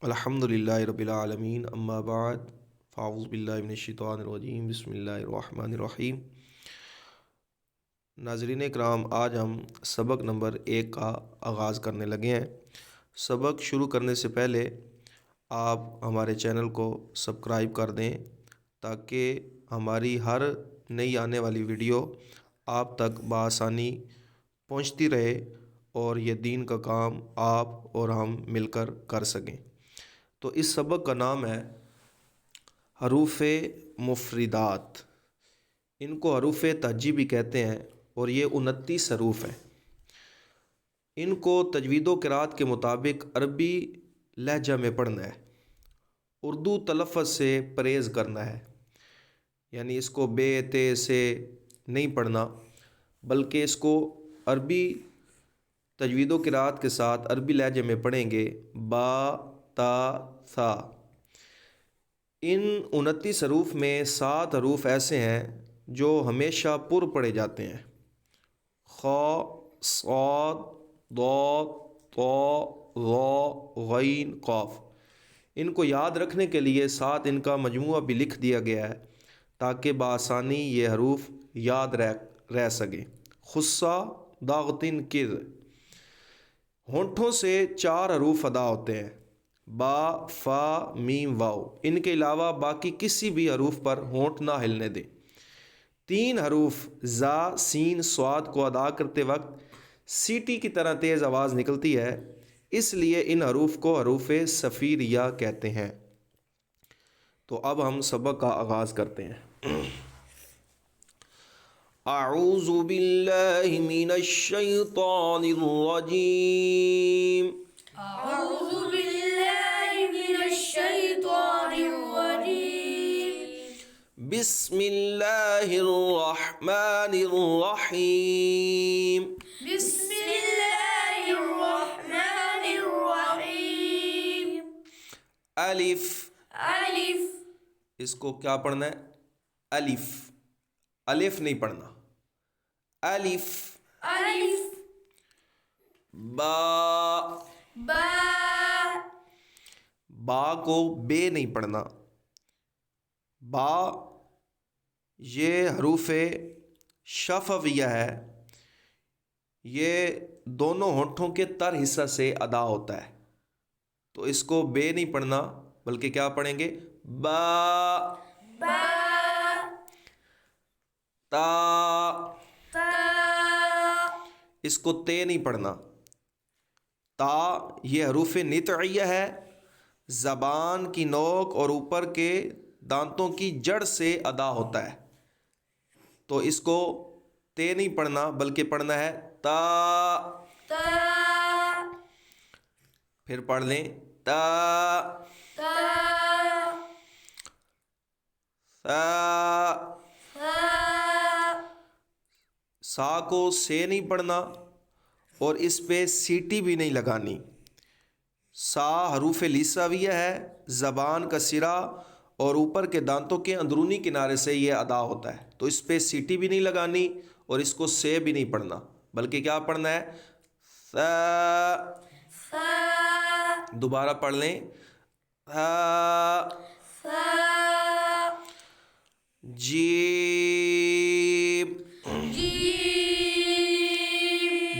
الحمدللہ رب العالمین، اما بعد فاعوذ باللہ من الشیطان الرجیم، بسم اللہ الرحمن الرحیم۔ ناظرین اکرام، آج ہم سبق نمبر 1 کا آغاز کرنے لگے ہیں۔ سبق شروع کرنے سے پہلے آپ ہمارے چینل کو سبسکرائب کر دیں تاکہ ہماری ہر نئی آنے والی ویڈیو آپ تک بآسانی پہنچتی رہے اور یہ دین کا کام آپ اور ہم مل کر سکیں۔ تو اس سبق کا نام ہے حروف مفردات۔ ان کو حروف تہجی بھی کہتے ہیں اور یہ 29 حروف ہیں۔ ان کو تجوید و قرات کے مطابق عربی لہجہ میں پڑھنا ہے، اردو تلفظ سے پرہیز کرنا ہے، یعنی اس کو بے تے سے نہیں پڑھنا، بلکہ اس کو عربی تجوید و قرات کے ساتھ عربی لہجے میں پڑھیں گے، با تا ثا۔ ان 29 حروف میں 7 حروف ایسے ہیں جو ہمیشہ پر پڑھے جاتے ہیں: خ، صاد، ضاد، طا، ظا، غین، قاف۔ ان کو یاد رکھنے کے لیے ساتھ ان کا مجموعہ بھی لکھ دیا گیا ہے تاکہ بآسانی یہ حروف یاد رہ سکیں۔ خصا، داغتن، کر۔ ہونٹوں سے 4 حروف ادا ہوتے ہیں: با، فا، میم، واو۔ ان کے علاوہ باقی کسی بھی حروف پر ہونٹ نہ ہلنے دیں۔ 3 حروف زا، سین، صاد کو ادا کرتے وقت سیٹی کی طرح تیز آواز نکلتی ہے، اس لیے ان حروف کو حروف صفیریہ کہتے ہیں۔ تو اب ہم سبق کا آغاز کرتے ہیں۔ اعوذ باللہ من الشیطان الرجیم۔ أعوذ بالله من الشيطان الرجيم. بسم اللہ الرحمن الرحیم۔ بسم الله الرحمن الرحيم. الف، ألف. اس کو کیا پڑھنا ہے؟ الف، الف نہیں پڑھنا، الف۔ ألف. با، با. با کو بے نہیں پڑھنا۔ با یہ حروف شفویہ ہے، یہ دونوں ہونٹوں کے تر حصہ سے ادا ہوتا ہے، تو اس کو بے نہیں پڑھنا بلکہ کیا پڑھیں گے؟ با۔ با. تا، تا. اس کو تے نہیں پڑھنا۔ تا یہ حروف نطعیہ ہے، زبان کی نوک اور اوپر کے دانتوں کی جڑ سے ادا ہوتا ہے، تو اس کو تے نہیں پڑھنا بلکہ پڑھنا ہے تا۔ تا. پھر پڑھ لیں تا، تا. سا۔ تا. سا کو سے نہیں پڑھنا اور اس پہ سیٹی بھی نہیں لگانی۔ سا حروف لیساویہ ہے، زبان کا سرا اور اوپر کے دانتوں کے اندرونی کنارے سے یہ ادا ہوتا ہے، تو اس پہ سیٹی بھی نہیں لگانی اور اس کو سے بھی نہیں پڑھنا بلکہ کیا پڑھنا ہے؟ سا۔ سا. دوبارہ پڑھ لیں سا۔ سا. جیم، جيم.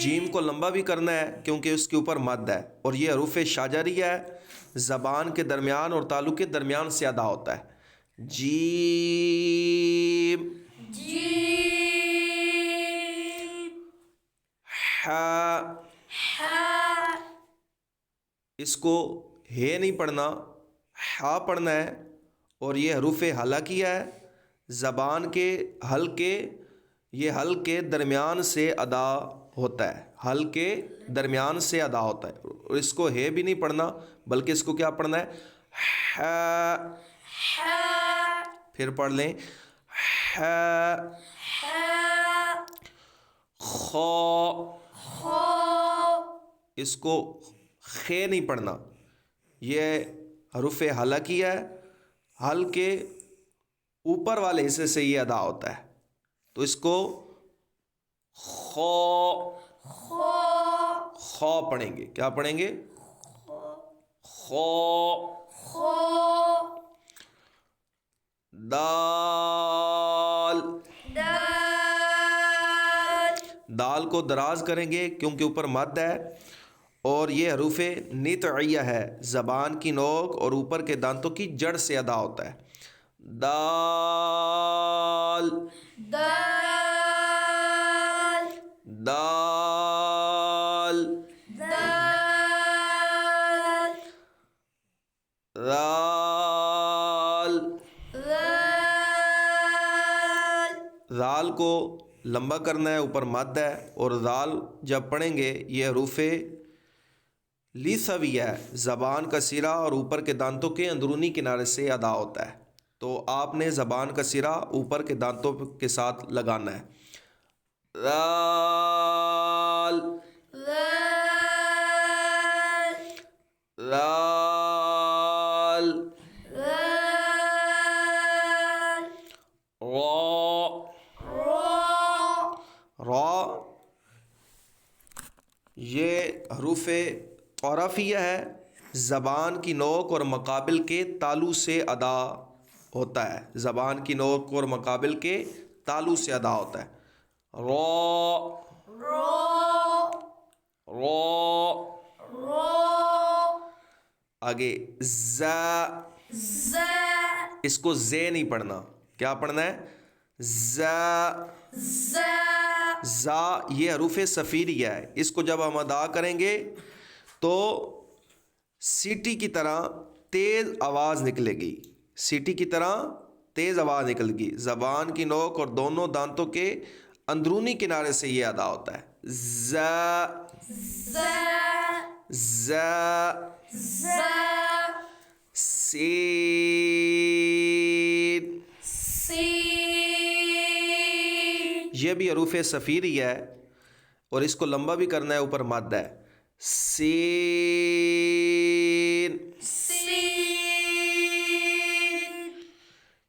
جیم کو لمبا بھی کرنا ہے کیونکہ اس کے اوپر مد ہے، اور یہ حروف شاجریہ ہے، زبان کے درمیان اور تالو کے درمیان سے ادا ہوتا ہے۔ جیم۔ جيم. ہا، حا. اس کو ہے نہیں پڑھنا، ہا پڑھنا ہے، اور یہ حروف حلقیہ ہے، زبان کے حلقے، یہ حلق کے درمیان سے ادا ہوتا ہے، حلق کے درمیان سے ادا ہوتا ہے، اور اس کو ہے بھی نہیں پڑھنا بلکہ اس کو کیا پڑھنا ہے؟ ہا۔ حا. پھر پڑھ لیں ہا۔ حا. خا، خا. اس کو خے نہیں پڑھنا، یہ حروف حلقیہ ہے، حلق کے اوپر والے حصے سے یہ ادا ہوتا ہے، تو اس کو خا، خا. خا پڑھیں گے۔ کیا پڑھیں گے؟ خو، خو، دال، دال، دال کو دراز کریں گے کیونکہ اوپر مد ہے اور یہ حروف نطعیہ ہے، زبان کی نوک اور اوپر کے دانتوں کی جڑ سے ادا ہوتا ہے۔ دال، دال، دال، دال، رال، رال، رال کو لمبا کرنا ہے، اوپر مد ہے، اور رال جب پڑھیں گے یہ حروف لیسوی ہے، زبان کا سرا اور اوپر کے دانتوں کے اندرونی کنارے سے ادا ہوتا ہے، تو آپ نے زبان کا سرا اوپر کے دانتوں کے ساتھ لگانا ہے۔ رال، رال، رال، رال، را، را، را یہ حروف قرافیہ ہے، زبان کی نوک اور مقابل کے تالو سے ادا ہوتا ہے، زبان کی نوک اور مقابل کے تالو سے ادا ہوتا ہے۔ را، را، را، را، آگے زا، ز، اس کو زے نہیں پڑھنا، کیا پڑھنا ہے؟ زا، ز، زا یہ حروف صفیریہ ہے، اس کو جب ہم ادا کریں گے تو سیٹی کی طرح تیز آواز نکلے گی، سیٹی کی طرح تیز آواز نکلے گی، زبان کی نوک اور دونوں دانتوں کے اندرونی کنارے سے یہ ادا ہوتا ہے۔ زا، ز، زا، ز، سین، سین، یہ بھی حروف صفیری ہے اور اس کو لمبا بھی کرنا ہے، اوپر مد ہے۔ سین، سین،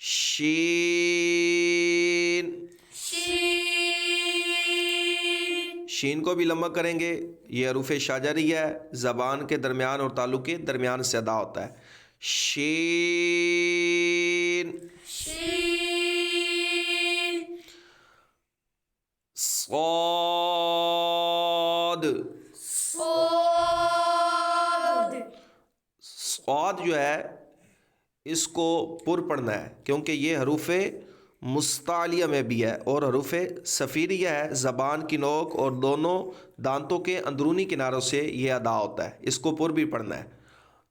شین، شین، شین کو بھی لمبا کریں گے، یہ حروف شاجری ہے، زبان کے درمیان اور تالو کے درمیان سے ادا ہوتا ہے۔ شین، شین، صاد، صاد، صاد جو ہے اس کو پر پڑھنا ہے کیونکہ یہ حروف مستعلیہ میں بھی ہے اور حروف صفیریہ ہے، زبان کی نوک اور دونوں دانتوں کے اندرونی کناروں سے یہ ادا ہوتا ہے، اس کو پر بھی پڑھنا ہے۔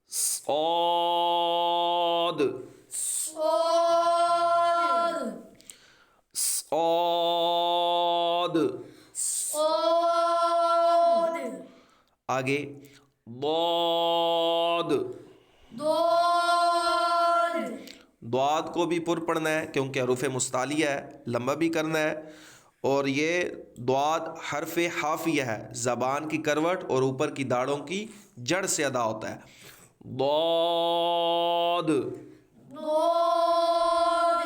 صاد، صاد، صاد، صاد، آگے ضاد، ضاد، ضاد کو بھی پر پڑھنا ہے کیونکہ حروف مستعلیہ ہے، لمبا بھی کرنا ہے، اور یہ ضاد حرف حافیہ ہے، زبان کی کروٹ اور اوپر کی داڑھوں کی جڑ سے ادا ہوتا ہے۔ ضاد، ضاد،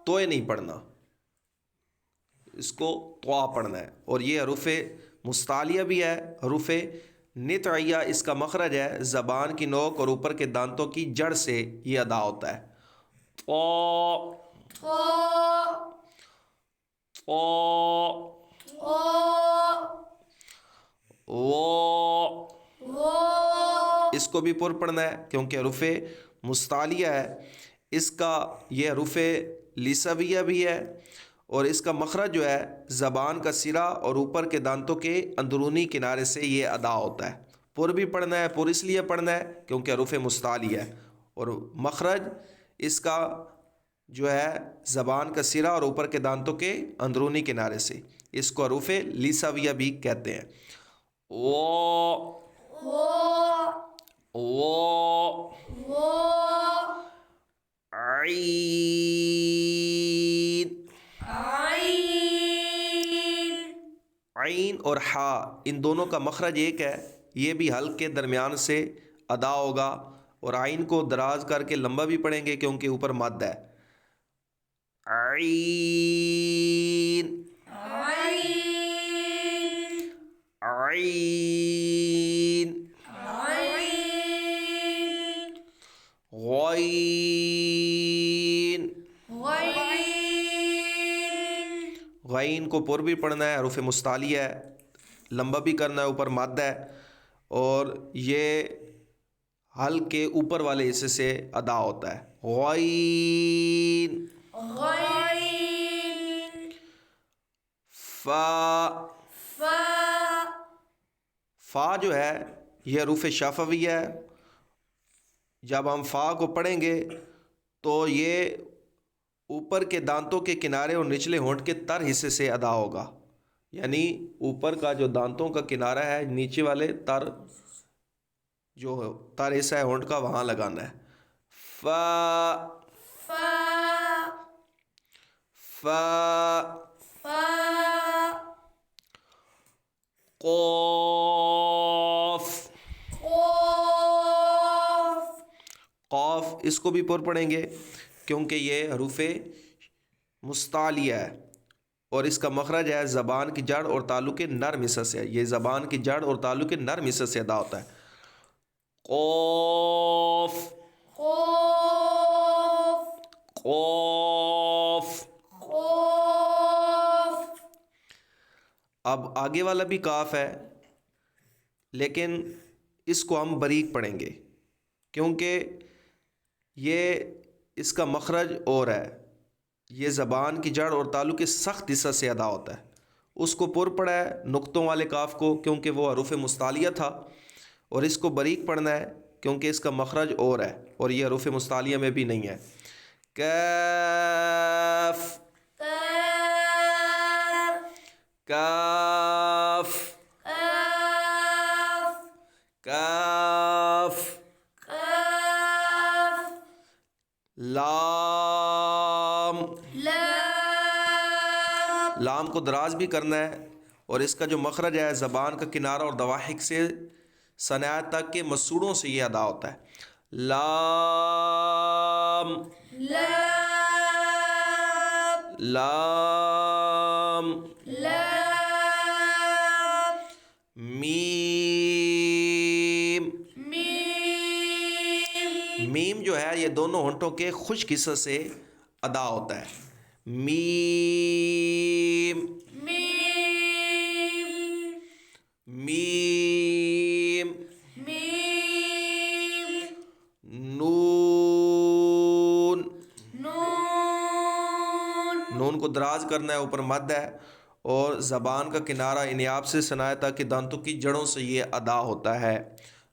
تو یہ نہیں پڑھنا، اس کو طوا پڑھنا ہے، اور یہ حروف مستعلیہ بھی ہے، حروف نطعیہ اس کا مخرج ہے، زبان کی نوک اور اوپر کے دانتوں کی جڑ سے یہ ادا ہوتا ہے۔ طا، طا، وا، اس کو بھی پر پڑھنا ہے کیونکہ حروف مستعلیہ ہے، اس کا یہ حروف لیسویہ بھی ہے اور اس کا مخرج جو ہے زبان کا سرا اور اوپر کے دانتوں کے اندرونی کنارے سے یہ ادا ہوتا ہے۔ پر بھی پڑھنا ہے، پر اس لیے پڑھنا ہے کیونکہ حروف مستعلیہ ہے اور مخرج اس کا جو ہے زبان کا سرا اور اوپر کے دانتوں کے اندرونی کنارے سے، اس کو حروف لیسویہ بھی کہتے ہیں۔ عین، عین اور ہا ان دونوں کا مخرج ایک ہے، یہ بھی حلق کے درمیان سے ادا ہوگا اور عین کو دراز کر کے لمبا بھی پڑھیں گے کیونکہ اوپر مد ہے۔ عین، عین عين غین غين غین کو پر بھی پڑھنا ہے، حروف مستعلیہ ہے، لمبا بھی کرنا ہے، اوپر مد ہے، اور یہ حل کے اوپر والے حصے سے ادا ہوتا ہے۔ غین غين فا فا فا جو ہے یہ حروف شفویہ ہے، جب ہم فا کو پڑھیں گے تو یہ اوپر کے دانتوں کے کنارے اور نچلے ہونٹ کے تر حصے سے ادا ہوگا، یعنی اوپر کا جو دانتوں کا کنارہ ہے، نیچے والے تر جو تر حصہ ہے ہونٹ کا وہاں لگانا ہے۔ فا فا فا فا قوف قاف قوف اس کو بھی پر پڑھیں گے کیونکہ یہ حروف مستعلیہ ہے اور اس کا مخرج ہے زبان کی جڑ اور تالو کے نرم حصے سے، یہ زبان کی جڑ اور تالو کے نرم حصے سے ادا ہوتا ہے۔ قوف قاف قوف قاف اب آگے والا بھی کاف ہے، لیکن اس کو ہم باریک پڑھیں گے کیونکہ یہ اس کا مخرج اور ہے، یہ زبان کی جڑ اور تالو کے سخت حصہ سے ادا ہوتا ہے۔ اس کو پر پڑھا ہے نقطوں والے کاف کو کیونکہ وہ حروف مستعلیہ تھا، اور اس کو باریک پڑھنا ہے کیونکہ اس کا مخرج اور ہے اور یہ حروف مستعلیہ میں بھی نہیں ہے۔ کاف کاف کاف کاف کاف لام لام لام کو دراز بھی کرنا ہے اور اس کا جو مخرج ہے زبان کا کنارہ اور دواحک سے صنعت تک کے مسوڑوں سے یہ ادا ہوتا ہے۔ لام لام لام لام میم میم میم جو ہے یہ دونوں ہونٹوں کے خشک حصے سے ادا ہوتا ہے۔ میم میم میم میم نون نون نون کو دراز کرنا ہے، اوپر مد ہے اور زبان کا کنارہ انیاب سے صنعت تک کے دانتوں کی جڑوں سے یہ ادا ہوتا ہے۔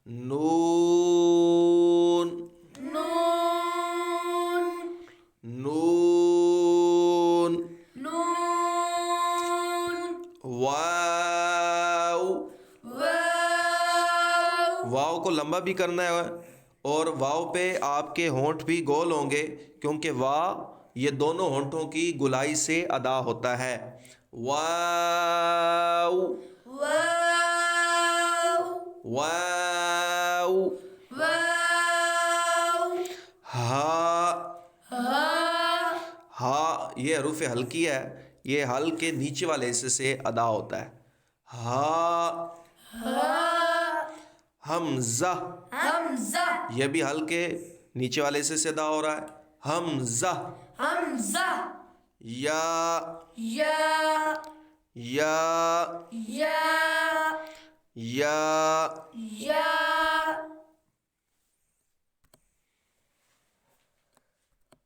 نون نون نون نون واو واو واو کو لمبا بھی کرنا ہے اور واو پہ آپ کے ہونٹ بھی گول ہوں گے کیونکہ واو یہ دونوں ہونٹوں کی گلائی سے ادا ہوتا ہے۔ واو واو واو واو ہا ہا ہا یہ حروف ہلکی ہے، یہ حل کے نیچے والے حصے سے ادا ہوتا ہے۔ ہا ہا حمزہ حمزہ یہ بھی حل کے نیچے والے حصے سے ادا ہو رہا ہے۔ حمزہ حمزہ یا یا یا یا یا یا